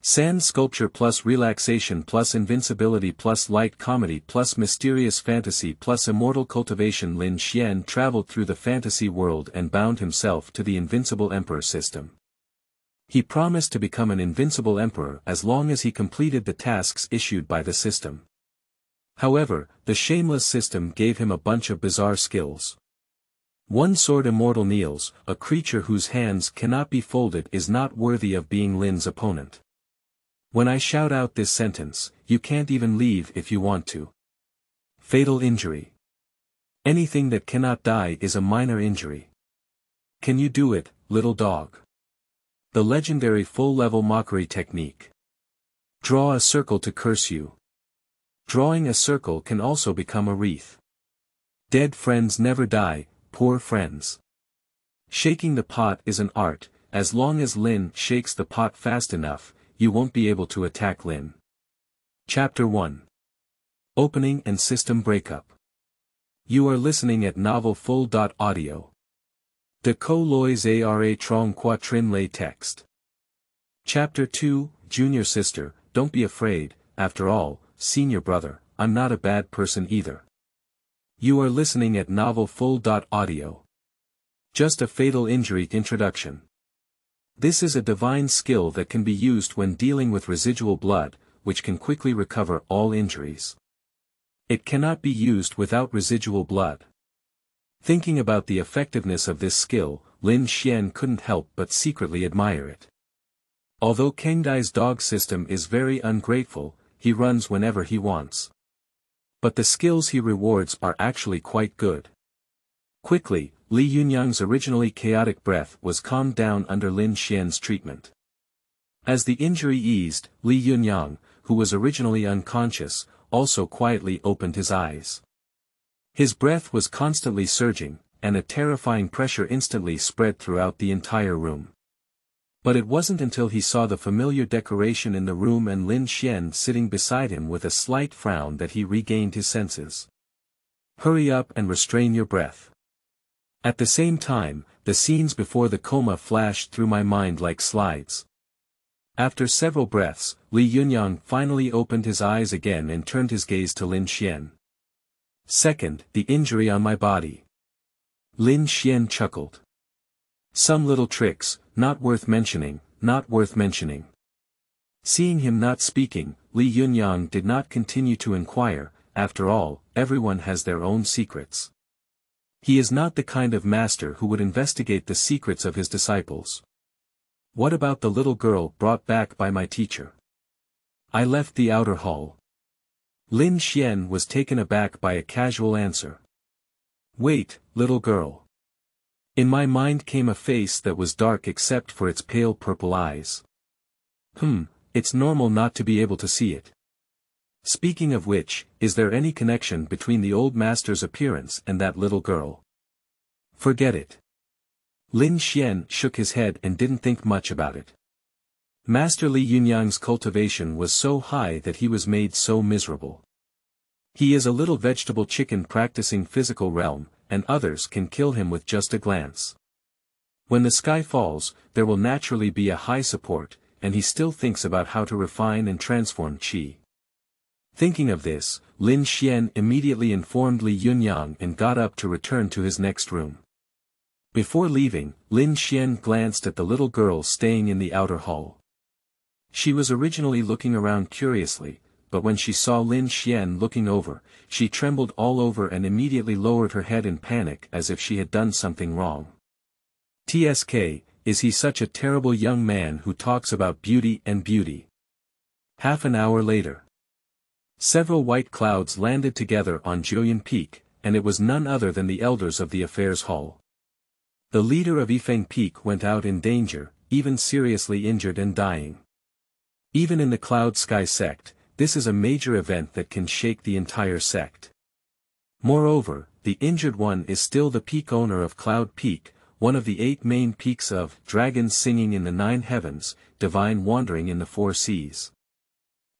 San Sculpture+Relaxation+Invincibility+Light Comedy+Mysterious Fantasy+Immortal CultivationLin Xuan traveled through the fantasy world and bound himself to the Invincible Emperor system. He promised to become an Invincible Emperor as long as he completed the tasks issued by the system. However, the Shameless system gave him a bunch of bizarre skills. One Sword Immortal kneels, a creature whose hands cannot be folded is not worthy of being Lin's opponent. When I shout out this sentence, you can't even leave if you want to. Fatal injury. Anything that cannot die is a minor injury. Can you do it, little dog? The legendary full-level mockery technique. Draw a circle to curse you. Drawing a circle can also become a wreath. Dead friends never die, poor friends. Shaking the pot is an art, as long as Lin shakes the pot fast enough, you won't be able to attack Lin. Chapter 1. Opening and System Breakup. You are listening at Novel Full.Audio. De co lois ara trong quatrin lay text. Chapter 2, Junior Sister, don't be afraid, after all, Senior Brother, I'm not a bad person either. You are listening at Novel Full.Audio. Just a fatal injury introduction. This is a divine skill that can be used when dealing with residual blood, which can quickly recover all injuries. It cannot be used without residual blood. Thinking about the effectiveness of this skill, Lin Xuan couldn't help but secretly admire it. Although Kangdai's dog system is very ungrateful, he runs whenever he wants. But the skills he rewards are actually quite good. Quickly, Li Yunyang's originally chaotic breath was calmed down under Lin Xuan's treatment. As the injury eased, Li Yunyang, who was originally unconscious, also quietly opened his eyes. His breath was constantly surging, and a terrifying pressure instantly spread throughout the entire room. But it wasn't until he saw the familiar decoration in the room and Lin Xuan sitting beside him with a slight frown that he regained his senses. Hurry up and restrain your breath. At the same time, the scenes before the coma flashed through my mind like slides. After several breaths, Li Yunyang finally opened his eyes again and turned his gaze to Lin Xuan. Second, the injury on my body. Lin Xuan chuckled. Some little tricks, not worth mentioning, not worth mentioning. Seeing him not speaking, Li Yunyang did not continue to inquire, after all, everyone has their own secrets. He is not the kind of master who would investigate the secrets of his disciples. What about the little girl brought back by my teacher? I left the outer hall. Lin Xuan was taken aback by a casual answer. Wait, little girl. In my mind came a face that was dark except for its pale purple eyes. It's normal not to be able to see it. Speaking of which, is there any connection between the old master's appearance and that little girl? Forget it. Lin Xuan shook his head and didn't think much about it. Master Li Yunyang's cultivation was so high that he was made so miserable. He is a little vegetable chicken practicing physical realm, and others can kill him with just a glance. When the sky falls, there will naturally be a high support, and he still thinks about how to refine and transform qi. Thinking of this, Lin Xuan immediately informed Li Yunyang and got up to return to his next room. Before leaving, Lin Xuan glanced at the little girl staying in the outer hall. She was originally looking around curiously, but when she saw Lin Xuan looking over, she trembled all over and immediately lowered her head in panic as if she had done something wrong. TSK, is he such a terrible young man who talks about beauty and beauty? Half an hour later. Several white clouds landed together on Jiuyun Peak, and it was none other than the elders of the affairs hall. The leader of Yifeng Peak went out in danger, even seriously injured and dying. Even in the Cloud Sky sect, this is a major event that can shake the entire sect. Moreover, the injured one is still the peak owner of Cloud Peak, one of the 8 main peaks of dragons singing in the 9 heavens, divine wandering in the 4 seas.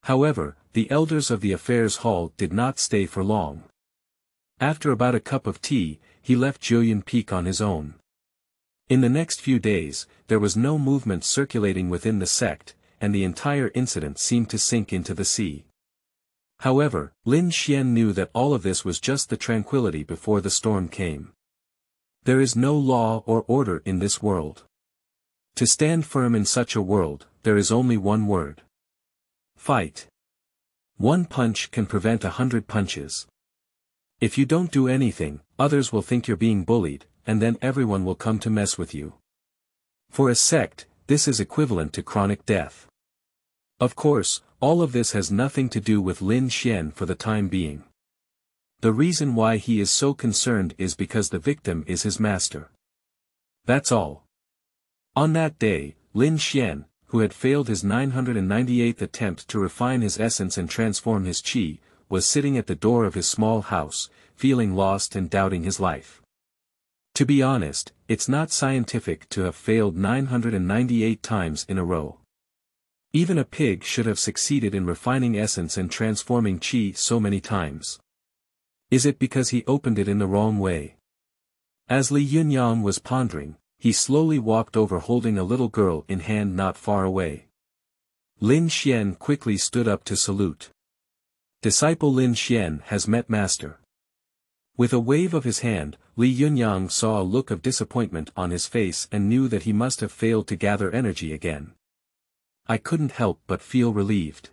However, the elders of the affairs hall did not stay for long. After about a cup of tea, he left Jiuyun Peak on his own. In the next few days, there was no movement circulating within the sect, and the entire incident seemed to sink into the sea. However, Lin Xian knew that all of this was just the tranquility before the storm came. There is no law or order in this world. To stand firm in such a world, there is only one word. Fight. One punch can prevent 100 punches. If you don't do anything, others will think you're being bullied, and then everyone will come to mess with you. For a sect, this is equivalent to chronic death. Of course, all of this has nothing to do with Lin Xian for the time being. The reason why he is so concerned is because the victim is his master. That's all. On that day, Lin Xian, who had failed his 998th attempt to refine his essence and transform his qi, was sitting at the door of his small house, feeling lost and doubting his life. To be honest, it's not scientific to have failed 998 times in a row. Even a pig should have succeeded in refining essence and transforming qi so many times. Is it because he opened it in the wrong way? As Li Yunyang was pondering, he slowly walked over holding a little girl in hand not far away. Lin Xian quickly stood up to salute. Disciple Lin Xian has met master. With a wave of his hand, Li Yunyang saw a look of disappointment on his face and knew that he must have failed to gather energy again. I couldn't help but feel relieved.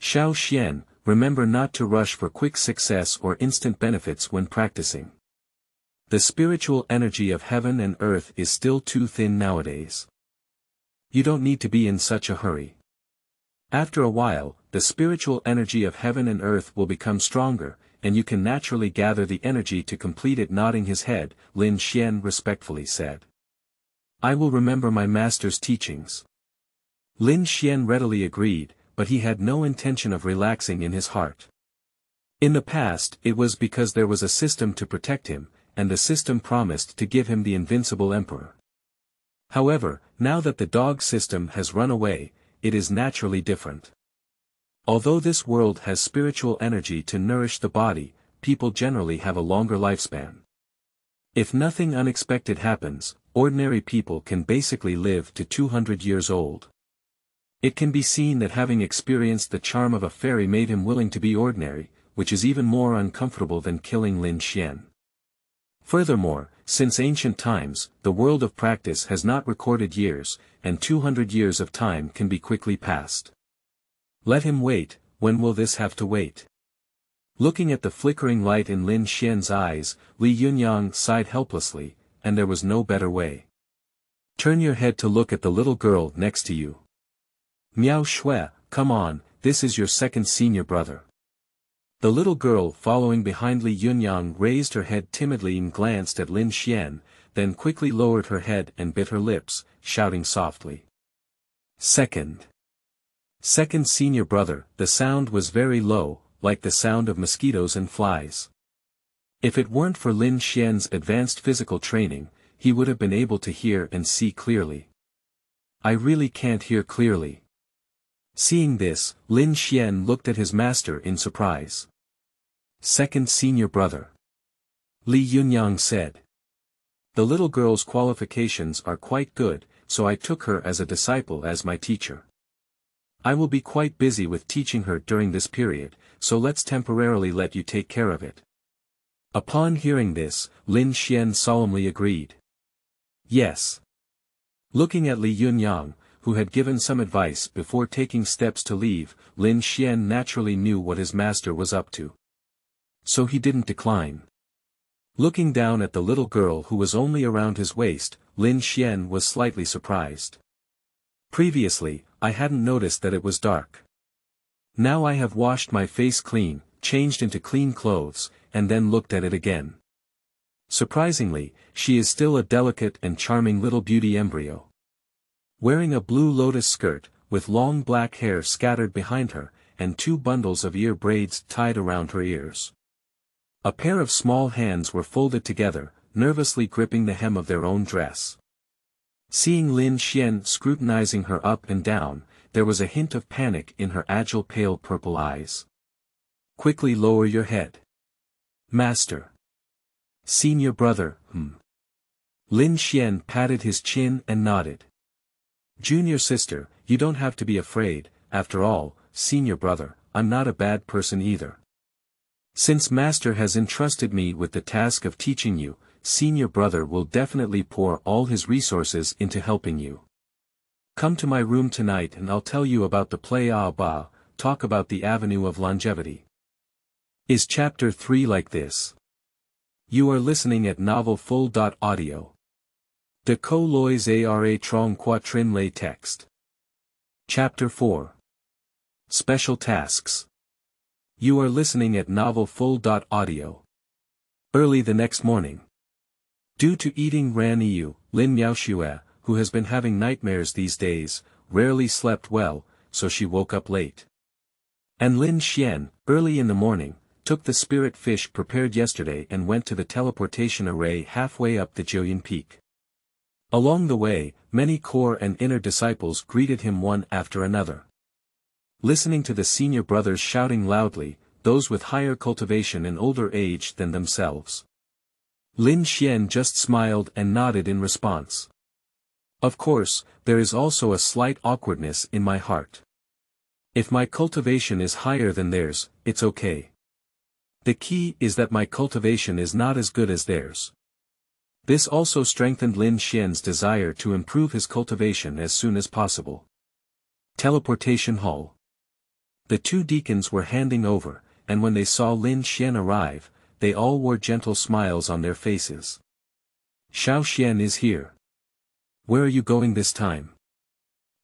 Xiao Xian, remember not to rush for quick success or instant benefits when practicing. The spiritual energy of heaven and earth is still too thin nowadays. You don't need to be in such a hurry. After a while, the spiritual energy of heaven and earth will become stronger, and you can naturally gather the energy to complete it. Nodding his head, Lin Xian respectfully said. I will remember my master's teachings. Lin Xian readily agreed, but he had no intention of relaxing in his heart. In the past, it was because there was a system to protect him, and the system promised to give him the invincible emperor. However, now that the dog system has run away, it is naturally different. Although this world has spiritual energy to nourish the body, people generally have a longer lifespan. If nothing unexpected happens, ordinary people can basically live to 200 years old. It can be seen that having experienced the charm of a fairy made him willing to be ordinary, which is even more uncomfortable than killing Lin Xian. Furthermore, since ancient times, the world of practice has not recorded years, and 200 years of time can be quickly passed. Let him wait. When will this have to wait? Looking at the flickering light in Lin Xian's eyes, Li Yunyang sighed helplessly, and there was no better way. Turn your head to look at the little girl next to you. Miao Shui, come on, this is your second senior brother. The little girl following behind Li Yunyang raised her head timidly and glanced at Lin Xian, then quickly lowered her head and bit her lips, shouting softly. Second senior brother. The sound was very low, like the sound of mosquitoes and flies. If it weren't for Lin Xian's advanced physical training, he would have been able to hear and see clearly. I really can't hear clearly. Seeing this, Lin Xian looked at his master in surprise. Second senior brother. Li Yunyang said. The little girl's qualifications are quite good, so I took her as a disciple as my teacher. I will be quite busy with teaching her during this period, so let's temporarily let you take care of it. Upon hearing this, Lin Xian solemnly agreed. Yes. Looking at Li Yunyang, who had given some advice before taking steps to leave, Lin Xian naturally knew what his master was up to. So he didn't decline. Looking down at the little girl who was only around his waist, Lin Xian was slightly surprised. Previously, I hadn't noticed that it was dark. Now I have washed my face clean, changed into clean clothes, and then looked at it again. Surprisingly, she is still a delicate and charming little beauty embryo. Wearing a blue lotus skirt, with long black hair scattered behind her, and 2 bundles of ear braids tied around her ears. A pair of small hands were folded together, nervously gripping the hem of their own dress. Seeing Lin Xian scrutinizing her up and down, there was a hint of panic in her agile pale purple eyes. Quickly lower your head. Master. Senior brother, Lin Xian patted his chin and nodded. Junior sister, you don't have to be afraid, after all, senior brother, I'm not a bad person either. Since Master has entrusted me with the task of teaching you, senior brother will definitely pour all his resources into helping you. Come to my room tonight and I'll tell you about the play talk about the avenue of longevity. Is chapter 3 like this? You are listening at novel full.audio. De co lois ara trong quatrin lay text. Chapter 4. Special tasks. You are listening at novel full.audio. Early the next morning. Due to eating ran Yu, Lin Miaoxue, who has been having nightmares these days, rarely slept well, so she woke up late. And Lin Xian, early in the morning, took the spirit fish prepared yesterday and went to the teleportation array halfway up the Jiuyin Peak. Along the way, many core and inner disciples greeted him one after another. Listening to the senior brothers shouting loudly, those with higher cultivation and older age than themselves. Lin Xian just smiled and nodded in response. Of course, there is also a slight awkwardness in my heart. If my cultivation is higher than theirs, it's okay. The key is that my cultivation is not as good as theirs. This also strengthened Lin Xian's desire to improve his cultivation as soon as possible. Teleportation Hall. The two deacons were handing over, and when they saw Lin Xian arrive, they all wore gentle smiles on their faces. Xiao Xian is here. Where are you going this time?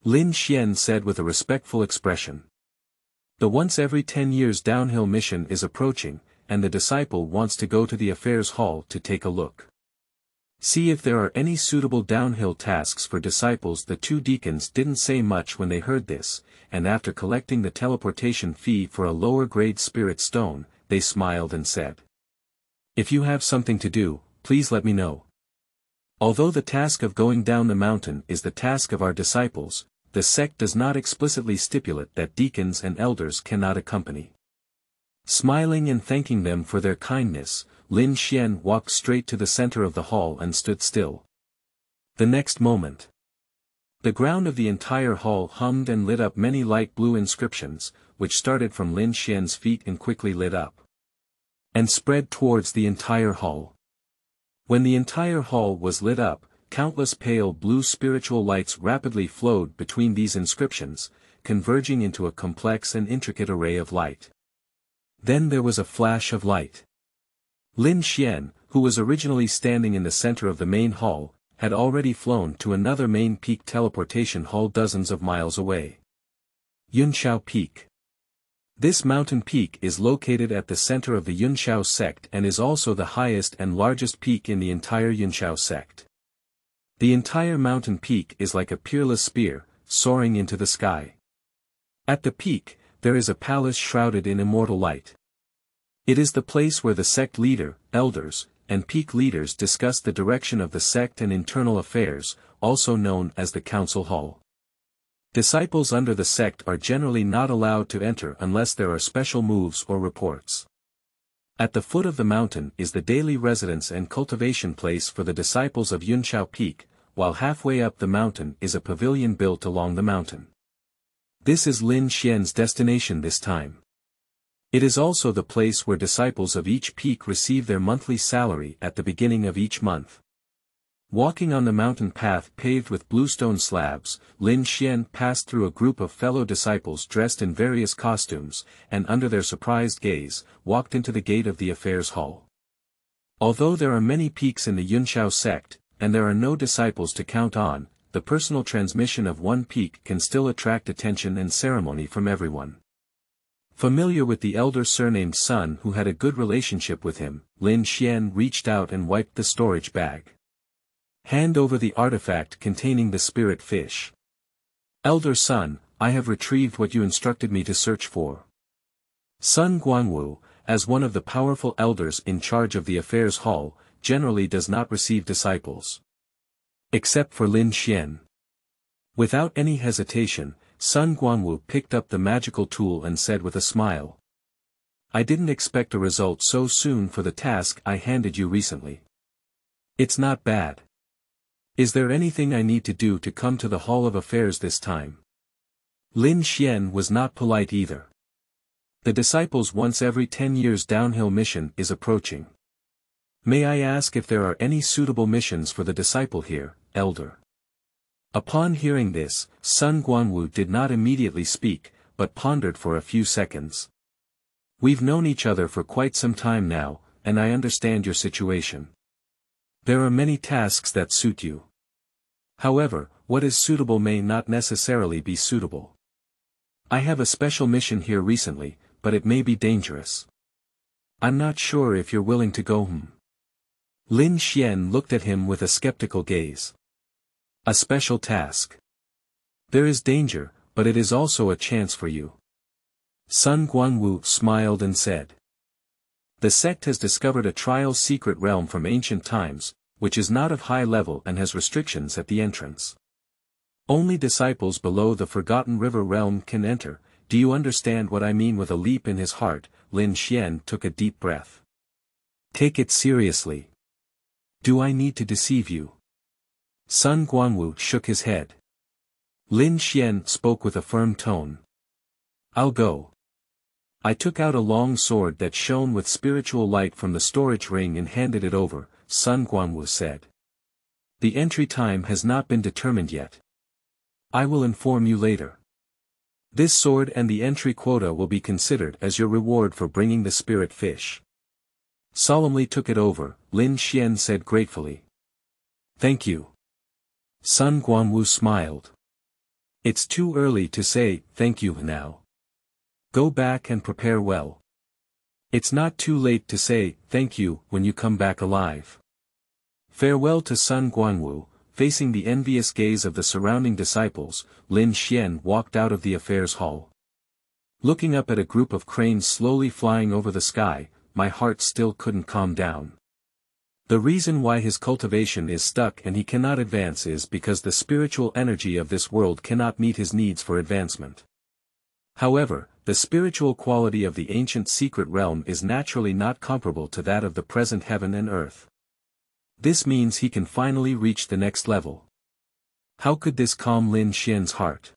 Lin Xian said with a respectful expression. The once every 10 years downhill mission is approaching, and the disciple wants to go to the affairs hall to take a look. See if there are any suitable downhill tasks for disciples. The two deacons didn't say much when they heard this, and after collecting the teleportation fee for a lower grade spirit stone, they smiled and said. If you have something to do, please let me know. Although the task of going down the mountain is the task of our disciples, the sect does not explicitly stipulate that deacons and elders cannot accompany. Smiling and thanking them for their kindness, Lin Xian walked straight to the center of the hall and stood still. The next moment, the ground of the entire hall hummed and lit up many light blue inscriptions, which started from Lin Xian's feet and quickly lit up, and spread towards the entire hall. When the entire hall was lit up, countless pale blue spiritual lights rapidly flowed between these inscriptions, converging into a complex and intricate array of light. Then there was a flash of light. Lin Xian, who was originally standing in the center of the main hall, had already flown to another main peak teleportation hall dozens of miles away. Yunxiao Peak. This mountain peak is located at the center of the Yunxiao sect and is also the highest and largest peak in the entire Yunxiao sect. The entire mountain peak is like a peerless spear, soaring into the sky. At the peak, there is a palace shrouded in immortal light. It is the place where the sect leader, elders, and peak leaders discuss the direction of the sect and internal affairs, also known as the council hall. Disciples under the sect are generally not allowed to enter unless there are special moves or reports. At the foot of the mountain is the daily residence and cultivation place for the disciples of Yunxiao Peak, while halfway up the mountain is a pavilion built along the mountain. This is Lin Xian's destination this time. It is also the place where disciples of each peak receive their monthly salary at the beginning of each month. Walking on the mountain path paved with bluestone slabs, Lin Xian passed through a group of fellow disciples dressed in various costumes, and under their surprised gaze, walked into the gate of the affairs hall. Although there are many peaks in the Yunxiao sect, and there are no disciples to count on, the personal transmission of one peak can still attract attention and ceremony from everyone. Familiar with the elder surnamed Sun who had a good relationship with him, Lin Xian reached out and wiped the storage bag. Hand over the artifact containing the spirit fish. Elder Sun, I have retrieved what you instructed me to search for. Sun Guangwu, as one of the powerful elders in charge of the affairs hall, generally does not receive disciples. Except for Lin Xian. Without any hesitation, Sun Guangwu picked up the magical tool and said with a smile. I didn't expect a result so soon for the task I handed you recently. It's not bad. Is there anything I need to do to come to the Hall of Affairs this time? Lin Xian was not polite either. The disciple's once every 10 years downhill mission is approaching. May I ask if there are any suitable missions for the disciple here, elder? Upon hearing this, Sun Guanwu did not immediately speak, but pondered for a few seconds. We've known each other for quite some time now, and I understand your situation. There are many tasks that suit you. However, what is suitable may not necessarily be suitable. I have a special mission here recently, but it may be dangerous. I'm not sure if you're willing to go. Lin Xian looked at him with a skeptical gaze. A special task. There is danger, but it is also a chance for you. Sun Guanwu smiled and said. The sect has discovered a trial secret realm from ancient times, which is not of high level and has restrictions at the entrance. Only disciples below the Forgotten River realm can enter. Do you understand what I mean? With a leap in his heart, Lin Xian took a deep breath. Take it seriously. Do I need to deceive you? Sun Guanwu shook his head. Lin Xian spoke with a firm tone. I'll go. I took out a long sword that shone with spiritual light from the storage ring and handed it over, Sun Guanwu said. The entry time has not been determined yet. I will inform you later. This sword and the entry quota will be considered as your reward for bringing the spirit fish. Solemnly took it over, Lin Xian said gratefully. Thank you. Sun Guanwu smiled. It's too early to say thank you now. Go back and prepare well. It's not too late to say thank you when you come back alive. Farewell to Sun Guanwu. Facing the envious gaze of the surrounding disciples, Lin Xian walked out of the affairs hall. Looking up at a group of cranes slowly flying over the sky, my heart still couldn't calm down. The reason why his cultivation is stuck and he cannot advance is because the spiritual energy of this world cannot meet his needs for advancement. However, the spiritual quality of the ancient secret realm is naturally not comparable to that of the present heaven and earth. This means he can finally reach the next level. How could this calm Lin Xian's heart?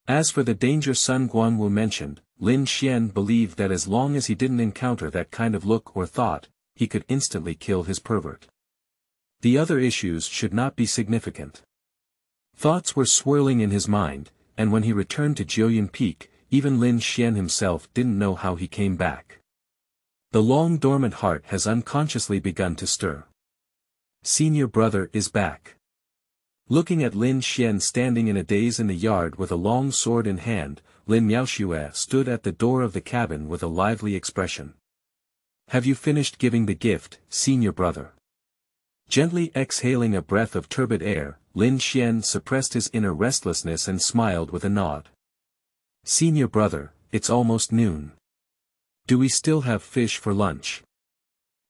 As for the danger Sun Guanwu mentioned, Lin Xian believed that as long as he didn't encounter that kind of look or thought, he could instantly kill his pervert. The other issues should not be significant. Thoughts were swirling in his mind, and when he returned to Jiuyun Peak, even Lin Xian himself didn't know how he came back. The long-dormant heart has unconsciously begun to stir. Senior brother is back. Looking at Lin Xian standing in a daze in the yard with a long sword in hand, Lin Miaoxue stood at the door of the cabin with a lively expression. Have you finished giving the gift, senior brother? Gently exhaling a breath of turbid air, Lin Xian suppressed his inner restlessness and smiled with a nod. Senior brother, it's almost noon. Do we still have fish for lunch?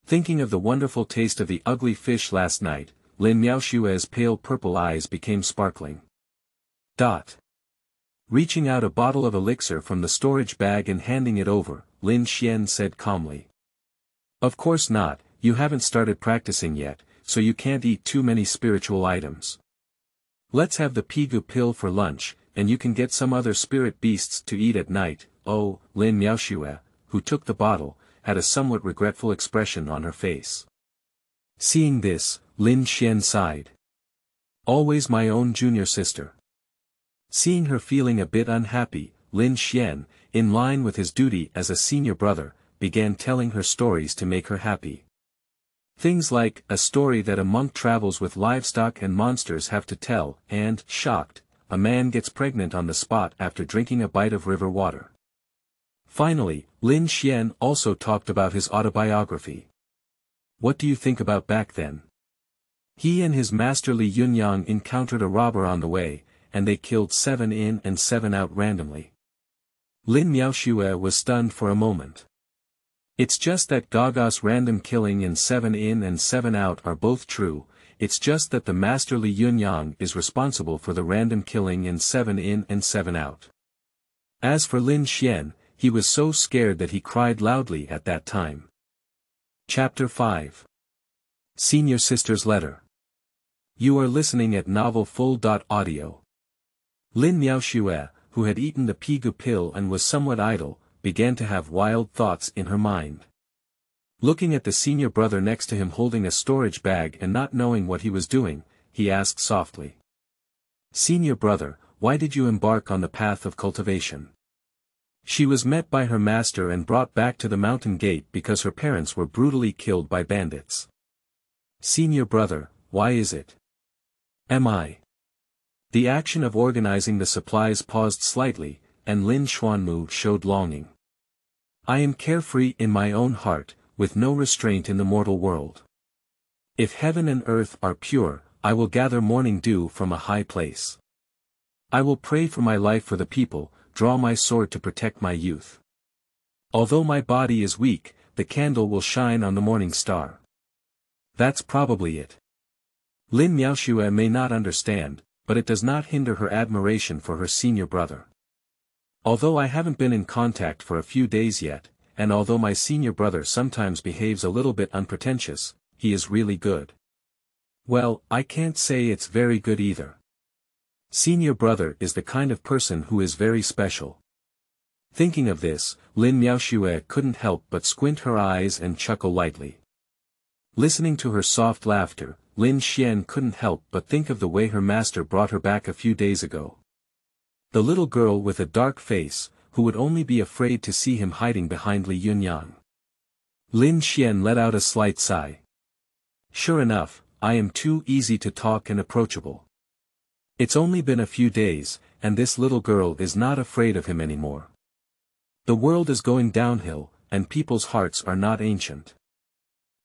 Thinking of the wonderful taste of the ugly fish last night, Lin Miaoxue's pale purple eyes became sparkling. Reaching out a bottle of elixir from the storage bag and handing it over, Lin Xian said calmly. Of course not, you haven't started practicing yet, so you can't eat too many spiritual items. Let's have the Pigu pill for lunch, and you can get some other spirit beasts to eat at night. Oh, Lin Miaoxue, who took the bottle, had a somewhat regretful expression on her face. Seeing this, Lin Xian sighed. Always my own junior sister. Seeing her feeling a bit unhappy, Lin Xian, in line with his duty as a senior brother, began telling her stories to make her happy. Things like a story that a monk travels with livestock and monsters have to tell, and, shocked, a man gets pregnant on the spot after drinking a bite of river water. Finally, Lin Xian also talked about his autobiography. What do you think about back then? He and his master Li Yunyang encountered a robber on the way, and they killed 7 in and 7 out randomly. Lin Miaoxue was stunned for a moment. It's just that Gaga's random killing and 7 in and 7 out are both true, it's just that the master Li Yunyang is responsible for the random killing and 7 in and 7 out. As for Lin Xian, he was so scared that he cried loudly at that time. Chapter 5. Senior Sister's Letter. You are listening at novelfull.audio. Lin Miaoxue, who had eaten the Pigu pill and was somewhat idle, began to have wild thoughts in her mind. Looking at the senior brother next to him holding a storage bag and not knowing what he was doing, he asked softly. "Senior brother, why did you embark on the path of cultivation?" She was met by her master and brought back to the mountain gate because her parents were brutally killed by bandits. "Senior brother, why is it? Am I?" The action of organizing the supplies paused slightly, and Lin Xuanmu showed longing. "I am carefree in my own heart, with no restraint in the mortal world. If heaven and earth are pure, I will gather morning dew from a high place. I will pray for my life for the people, draw my sword to protect my youth. Although my body is weak, the candle will shine on the morning star." That's probably it. Lin Miaoxue may not understand, but it does not hinder her admiration for her senior brother. "Although I haven't been in contact for a few days yet, and although my senior brother sometimes behaves a little bit unpretentious, he is really good. Well, I can't say it's very good either. Senior brother is the kind of person who is very special." Thinking of this, Lin Miaoxue couldn't help but squint her eyes and chuckle lightly. Listening to her soft laughter, Lin Xian couldn't help but think of the way her master brought her back a few days ago. The little girl with a dark face, who would only be afraid to see him hiding behind Li Yunyang. Lin Xian let out a slight sigh. "Sure enough, I am too easy to talk and approachable. It's only been a few days, and this little girl is not afraid of him anymore. The world is going downhill, and people's hearts are not ancient."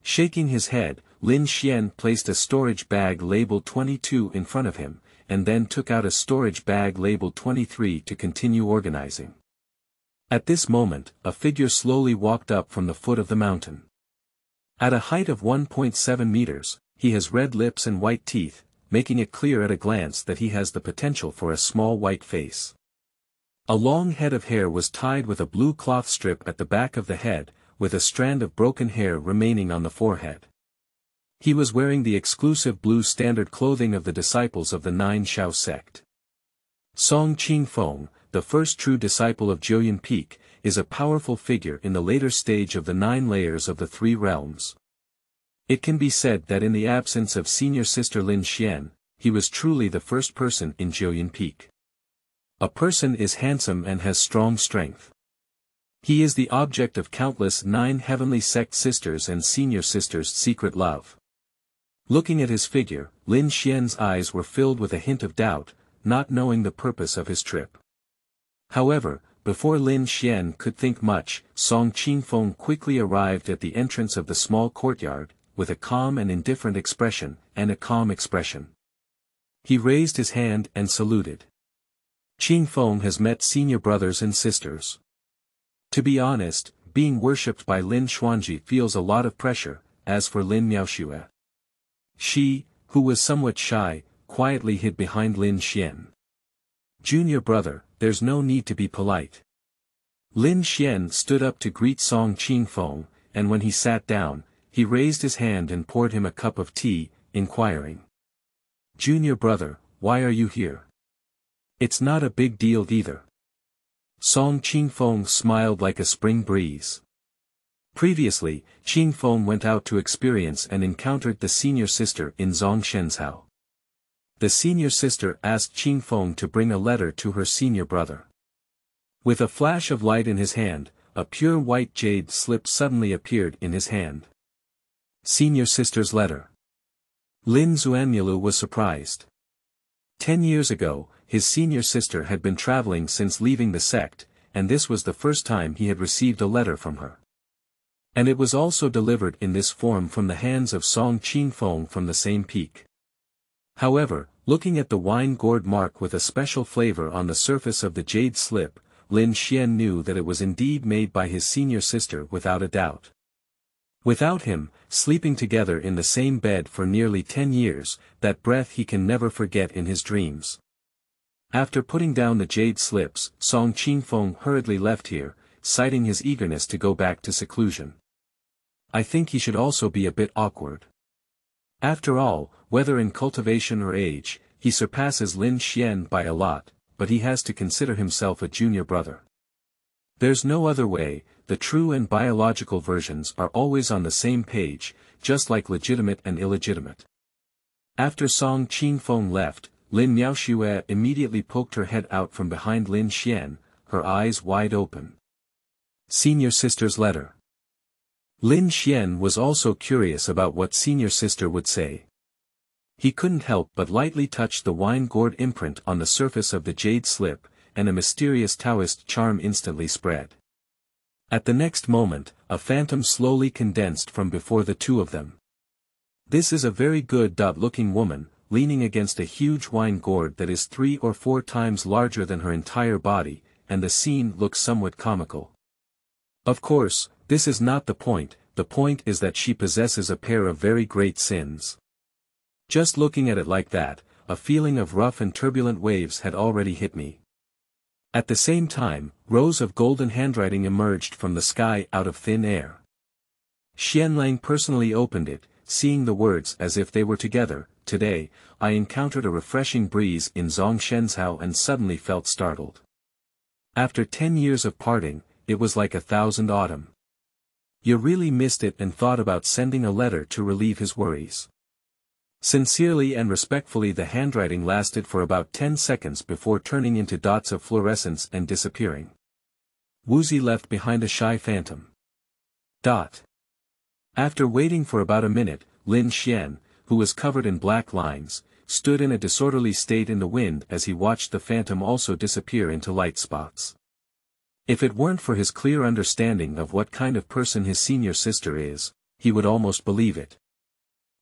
Shaking his head, Lin Xian placed a storage bag labeled 22 in front of him, and then took out a storage bag labeled 23 to continue organizing. At this moment, a figure slowly walked up from the foot of the mountain. At a height of 1.7 meters, he has red lips and white teeth, making it clear at a glance that he has the potential for a small white face. A long head of hair was tied with a blue cloth strip at the back of the head, with a strand of broken hair remaining on the forehead. He was wearing the exclusive blue standard clothing of the disciples of the Nine Shao sect. Song Qingfeng, the first true disciple of Jiuyun Peak, is a powerful figure in the later stage of the 9 layers of the 3 realms. It can be said that in the absence of senior sister Lin Xian, he was truly the first person in Jiuyun Peak. A person is handsome and has strong strength. He is the object of countless 9 heavenly sect sisters and senior sisters' secret love. Looking at his figure, Lin Xian's eyes were filled with a hint of doubt, not knowing the purpose of his trip. However, before Lin Xian could think much, Song Qingfeng quickly arrived at the entrance of the small courtyard, with a calm and indifferent expression, He raised his hand and saluted. Qingfeng has met senior brothers and sisters. To be honest, being worshipped by Lin Xuanji feels a lot of pressure. As for Lin Miaoxue, she, who was somewhat shy, quietly hid behind Lin Xian. "Junior brother, there's no need to be polite." Lin Xian stood up to greet Song Qingfeng, and when he sat down, he raised his hand and poured him a cup of tea, inquiring. "Junior brother, why are you here? It's not a big deal either." Song Qingfeng smiled like a spring breeze. Previously, Qingfeng went out to experience and encountered the senior sister in Zongshen's house. The senior sister asked Qingfeng to bring a letter to her senior brother. With a flash of light in his hand, a pure white jade slip suddenly appeared in his hand. Senior sister's letter. Lin Xuanmilu was surprised. 10 years ago, his senior sister had been traveling since leaving the sect, and this was the first time he had received a letter from her. And it was also delivered in this form from the hands of Song Qingfeng from the same peak. However, looking at the wine gourd mark with a special flavor on the surface of the jade slip, Lin Xian knew that it was indeed made by his senior sister without a doubt. Without him, sleeping together in the same bed for nearly 10 years, that breath he can never forget in his dreams. After putting down the jade slips, Song Qingfeng hurriedly left here, citing his eagerness to go back to seclusion. I think he should also be a bit awkward. After all, whether in cultivation or age, he surpasses Lin Xian by a lot, but he has to consider himself a junior brother. There's no other way, the true and biological versions are always on the same page, just like legitimate and illegitimate. After Song Qingfeng left, Lin Miaoxue immediately poked her head out from behind Lin Xian, her eyes wide open. Senior sister's letter. Lin Xian was also curious about what senior sister would say. He couldn't help but lightly touch the wine-gourd imprint on the surface of the jade slip, and a mysterious Daoist charm instantly spread. At the next moment, a phantom slowly condensed from before the two of them. This is a very good-looking woman, leaning against a huge wine gourd that is 3 or 4 times larger than her entire body, and the scene looks somewhat comical. Of course, this is not the point is that she possesses a pair of very great sins. Just looking at it like that, a feeling of rough and turbulent waves had already hit me. At the same time, rows of golden handwriting emerged from the sky out of thin air. Xianlang personally opened it, seeing the words as if they were together. Today, I encountered a refreshing breeze in Zhongshenzhou and suddenly felt startled. After 10 years of parting, it was like 1,000 autumn. You really missed it and thought about sending a letter to relieve his worries. Sincerely and respectfully. The handwriting lasted for about 10 seconds before turning into dots of fluorescence and disappearing. Wuzi left behind a shy phantom. After waiting for about a minute, Lin Xian, who was covered in black lines, stood in a disorderly state in the wind as he watched the phantom also disappear into light spots. If it weren't for his clear understanding of what kind of person his senior sister is, he would almost believe it.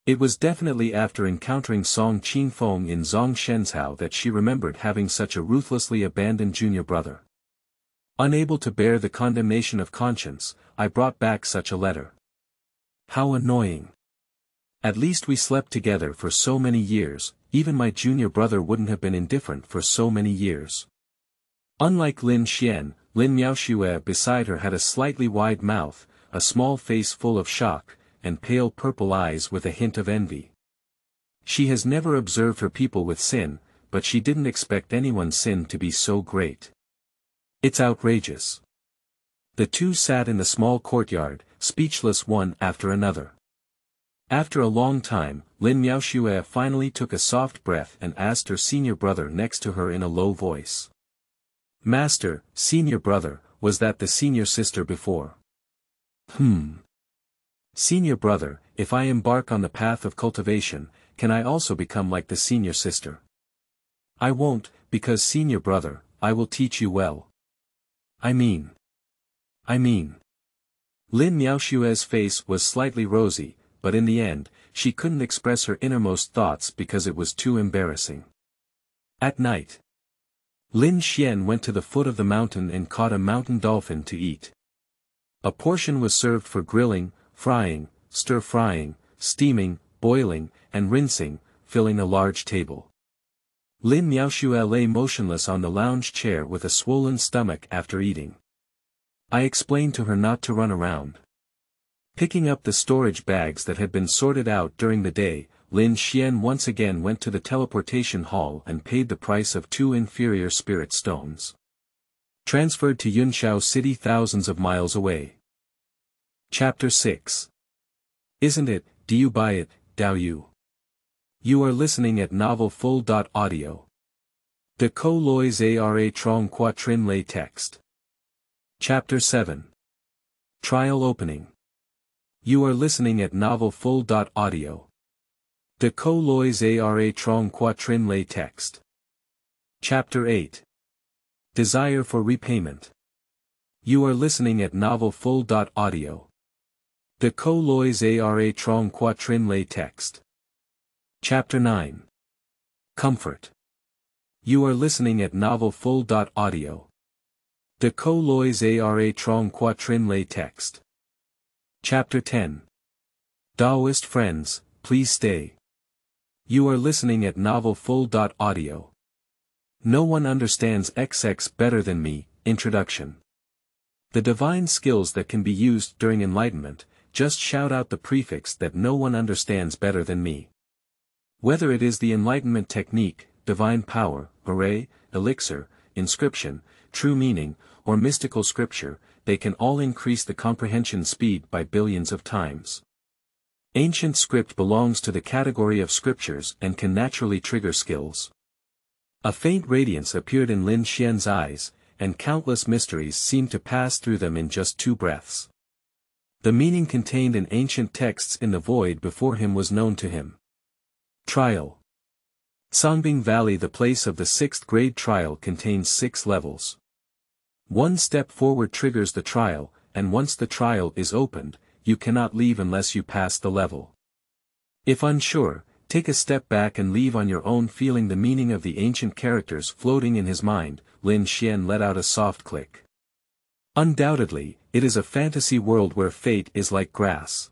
It was definitely after encountering Song Qingfeng in Zhongshenzhou that she remembered having such a ruthlessly abandoned junior brother. Unable to bear the condemnation of conscience, I brought back such a letter. How annoying. At least we slept together for so many years, even my junior brother wouldn't have been indifferent for so many years. Unlike Lin Xian, Lin Miaoxue beside her had a slightly wide mouth, a small face full of shock, and pale purple eyes with a hint of envy. She has never observed her people with sin, but she didn't expect anyone's sin to be so great. It's outrageous. The two sat in the small courtyard, speechless one after another. After a long time, Lin Miaoxue finally took a soft breath and asked her senior brother next to her in a low voice. Master, senior brother, was that the senior sister before? Senior brother, if I embark on the path of cultivation, can I also become like the senior sister? I won't, because senior brother, I will teach you well. I mean. Lin Miaoxue's face was slightly rosy, but in the end, she couldn't express her innermost thoughts because it was too embarrassing. At night, Lin Xian went to the foot of the mountain and caught a mountain dolphin to eat. A portion was served for grilling, frying, stir-frying, steaming, boiling, and rinsing, filling a large table. Lin Miaoxue lay motionless on the lounge chair with a swollen stomach after eating. I explained to her not to run around. Picking up the storage bags that had been sorted out during the day, Lin Xian once again went to the teleportation hall and paid the price of 2 inferior spirit stones. Transferred to Yunshao City thousands of miles away. Chapter 6. Isn't it, do you buy it, Daoyou? You are listening at Novel Full.Audio. De Co Lois Ara Trong Quatrin Lay Text. Chapter 7. Trial Opening. You are listening at Novel Full.Audio. De Co Lois Ara Trong Quatrin Lay Text. Chapter 8. Desire for Repayment. You are listening at Novel Full.Audio. De Co Lois Ara Trong Quatrin Lay Text. Chapter 9. Comfort. You are listening at Novel Full.Audio. De Co Lois Ara Trong Quatrin Lay Text. Chapter 10. Daoist friends, please stay. You are listening at Novel Full.Audio. No one understands XX better than me. Introduction. The divine skills that can be used during enlightenment, just shout out the prefix that no one understands better than me. Whether it is the enlightenment technique, divine power, array, elixir, inscription, true meaning, or mystical scripture, they can all increase the comprehension speed by billions of times. Ancient script belongs to the category of scriptures and can naturally trigger skills. A faint radiance appeared in Lin Xian's eyes, and countless mysteries seemed to pass through them in just 2 breaths. The meaning contained in ancient texts in the void before him was known to him. Trial. Songbing Valley. The place of the 6th grade trial contains 6 levels. 1 step forward triggers the trial, and once the trial is opened, you cannot leave unless you pass the level. If unsure, take a step back and leave on your own, feeling the meaning of the ancient characters floating in his mind. Lin Xian let out a soft click. Undoubtedly, it is a fantasy world where fate is like grass.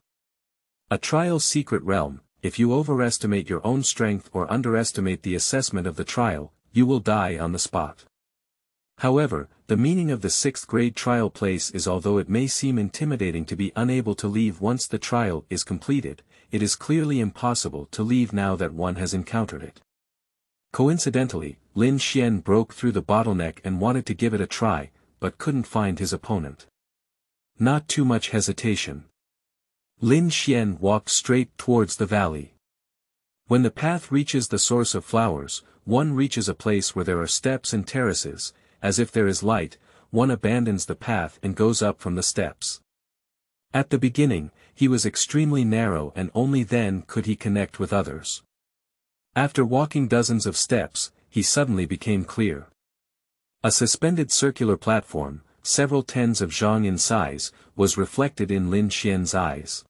A trial's secret realm. If you overestimate your own strength or underestimate the assessment of the trial, you will die on the spot. However, the meaning of the 6th grade trial place is, although it may seem intimidating to be unable to leave once the trial is completed, it is clearly impossible to leave now that one has encountered it. Coincidentally, Lin Xian broke through the bottleneck and wanted to give it a try, but couldn't find his opponent. Not too much hesitation. Lin Xian walked straight towards the valley. When the path reaches the source of flowers, one reaches a place where there are steps and terraces. As if there is light, one abandons the path and goes up from the steps. At the beginning, he was extremely narrow, and only then could he connect with others. After walking dozens of steps, he suddenly became clear. A suspended circular platform, several tens of zhang in size, was reflected in Lin Xian's eyes.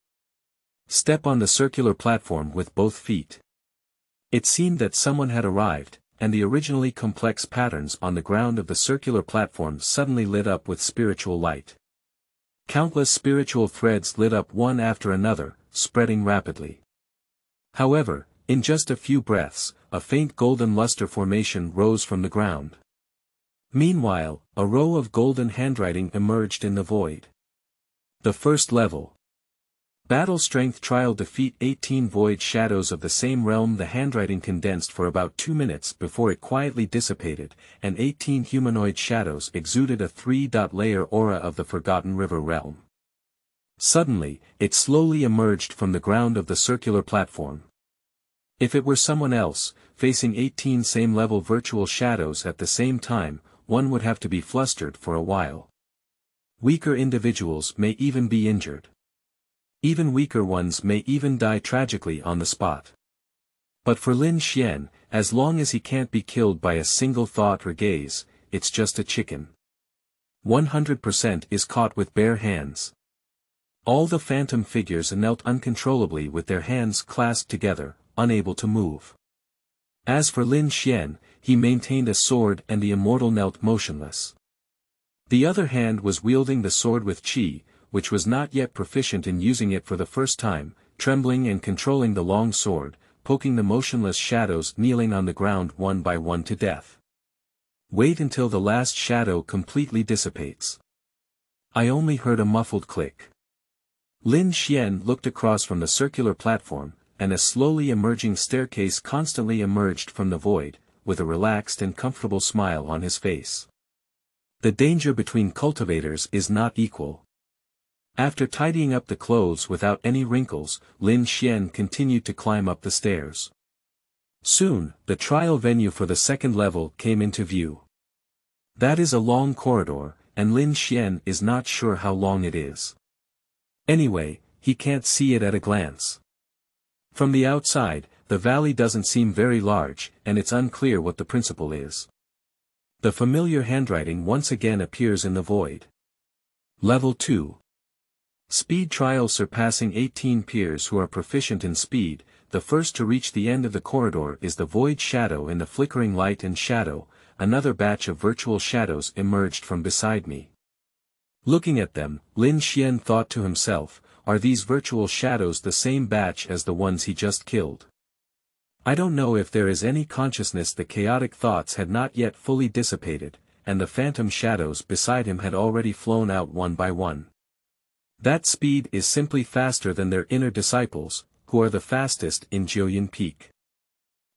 Step on the circular platform with both feet. It seemed that someone had arrived, and the originally complex patterns on the ground of the circular platform suddenly lit up with spiritual light. Countless spiritual threads lit up one after another, spreading rapidly. However, in just a few breaths, a faint golden luster formation rose from the ground. Meanwhile, a row of golden handwriting emerged in the void. The first level. Battle Strength Trial. Defeat 18 void shadows of the same realm. The handwriting condensed for about 2 minutes before it quietly dissipated, and 18 humanoid shadows exuded a 3-layer aura of the Forgotten River realm. Suddenly, it slowly emerged from the ground of the circular platform. If it were someone else, facing 18 same-level virtual shadows at the same time, one would have to be flustered for a while. Weaker individuals may even be injured. Even weaker ones may even die tragically on the spot. But for Lin Xian, as long as he can't be killed by a single thought or gaze, it's just a chicken. 100% is caught with bare hands. All the phantom figures knelt uncontrollably with their hands clasped together, unable to move. As for Lin Xian, he maintained a sword and the immortal knelt motionless. The other hand was wielding the sword with chi, which was not yet proficient in using it for the first time, trembling and controlling the long sword, poking the motionless shadows kneeling on the ground one by one to death. Wait until the last shadow completely dissipates. I only heard a muffled click. Lin Xian looked across from the circular platform, and a slowly emerging staircase constantly emerged from the void, with a relaxed and comfortable smile on his face. The danger between cultivators is not equal. After tidying up the clothes without any wrinkles, Lin Xian continued to climb up the stairs. Soon, the trial venue for the 2nd level came into view. That is a long corridor, and Lin Xian is not sure how long it is. Anyway, he can't see it at a glance. From the outside, the valley doesn't seem very large, and it's unclear what the principle is. The familiar handwriting once again appears in the void. Level 2. Speed trial. Surpassing 18 peers who are proficient in speed. The first to reach the end of the corridor is the void shadow. In the flickering light and shadow, another batch of virtual shadows emerged from beside me. Looking at them, Lin Xian thought to himself, are these virtual shadows the same batch as the ones he just killed? I don't know if there is any consciousness. The chaotic thoughts had not yet fully dissipated, and the phantom shadows beside him had already flown out one by one. That speed is simply faster than their inner disciples, who are the fastest in Jiuyin Peak.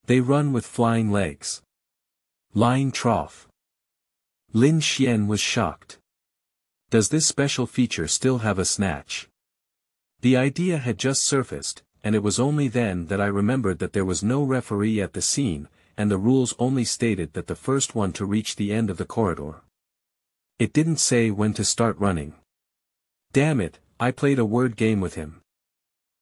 They run with flying legs. Lying trough. Lin Xian was shocked. Does this special feature still have a snatch? The idea had just surfaced, and it was only then that I remembered that there was no referee at the scene, and the rules only stated that the first one to reach the end of the corridor. It didn't say when to start running. Damn it, I played a word game with him.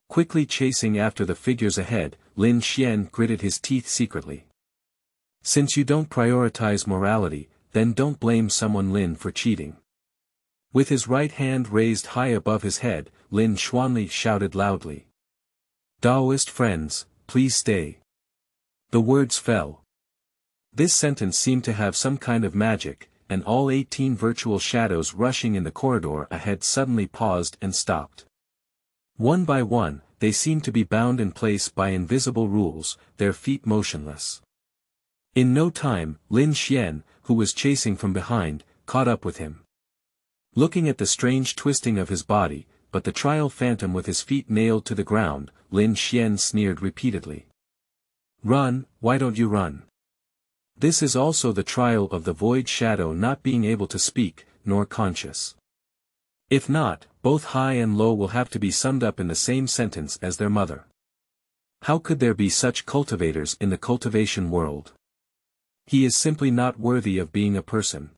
Quickly chasing after the figures ahead, Lin Xian gritted his teeth secretly. Since you don't prioritize morality, then don't blame someone Lin for cheating. With his right hand raised high above his head, Lin Xuanli shouted loudly. Daoist friends, please stay. The words fell. This sentence seemed to have some kind of magic, and all 18 virtual shadows rushing in the corridor ahead suddenly paused and stopped. One by one, they seemed to be bound in place by invisible rules, their feet motionless. In no time, Lin Xian, who was chasing from behind, caught up with him. Looking at the strange twisting of his body, but the trial phantom with his feet nailed to the ground, Lin Xian sneered repeatedly. Run, why don't you run? This is also the trial of the void shadow not being able to speak, nor conscious. If not, both high and low will have to be summed up in the same sentence as their mother. How could there be such cultivators in the cultivation world? He is simply not worthy of being a person.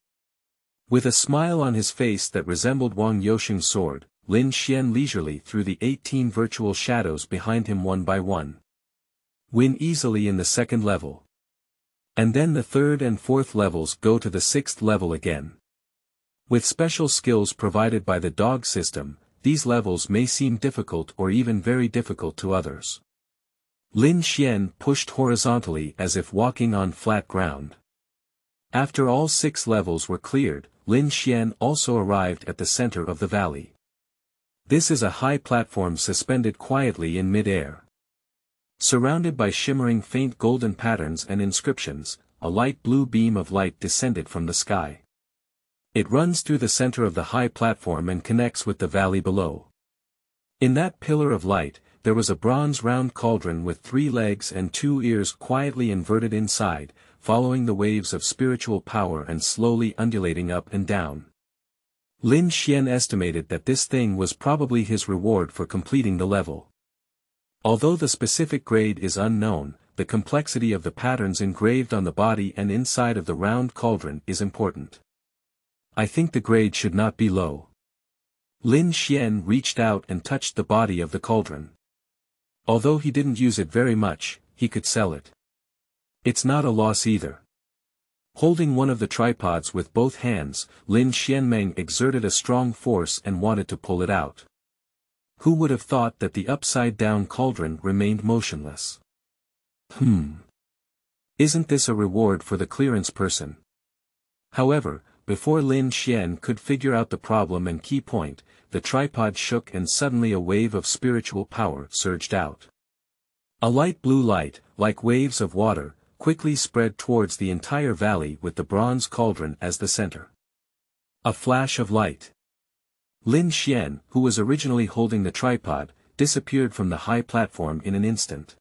With a smile on his face that resembled Wang Yousheng's sword, Lin Xian leisurely threw the 18 virtual shadows behind him one by one. Win easily in the second level. And then the third and fourth levels go to the sixth level again. With special skills provided by the dog system, these levels may seem difficult or even very difficult to others. Lin Xian pushed horizontally as if walking on flat ground. After all 6 levels were cleared, Lin Xian also arrived at the center of the valley. This is a high platform suspended quietly in mid-air. Surrounded by shimmering faint golden patterns and inscriptions, a light blue beam of light descended from the sky. It runs through the center of the high platform and connects with the valley below. In that pillar of light, there was a bronze round cauldron with 3 legs and 2 ears quietly inverted inside, following the waves of spiritual power and slowly undulating up and down. Lin Xian estimated that this thing was probably his reward for completing the level. Although the specific grade is unknown, the complexity of the patterns engraved on the body and inside of the round cauldron is important. I think the grade should not be low. Lin Xian reached out and touched the body of the cauldron. Although he didn't use it very much, he could sell it. It's not a loss either. Holding one of the tripods with both hands, Lin Xianmeng exerted a strong force and wanted to pull it out. Who would have thought that the upside-down cauldron remained motionless? Isn't this a reward for the clearance person? However, before Lin Xian could figure out the problem and key point, the tripod shook and suddenly a wave of spiritual power surged out. A light blue light, like waves of water, quickly spread towards the entire valley with the bronze cauldron as the center. A flash of light. Lin Xian, who was originally holding the tripod, disappeared from the high platform in an instant.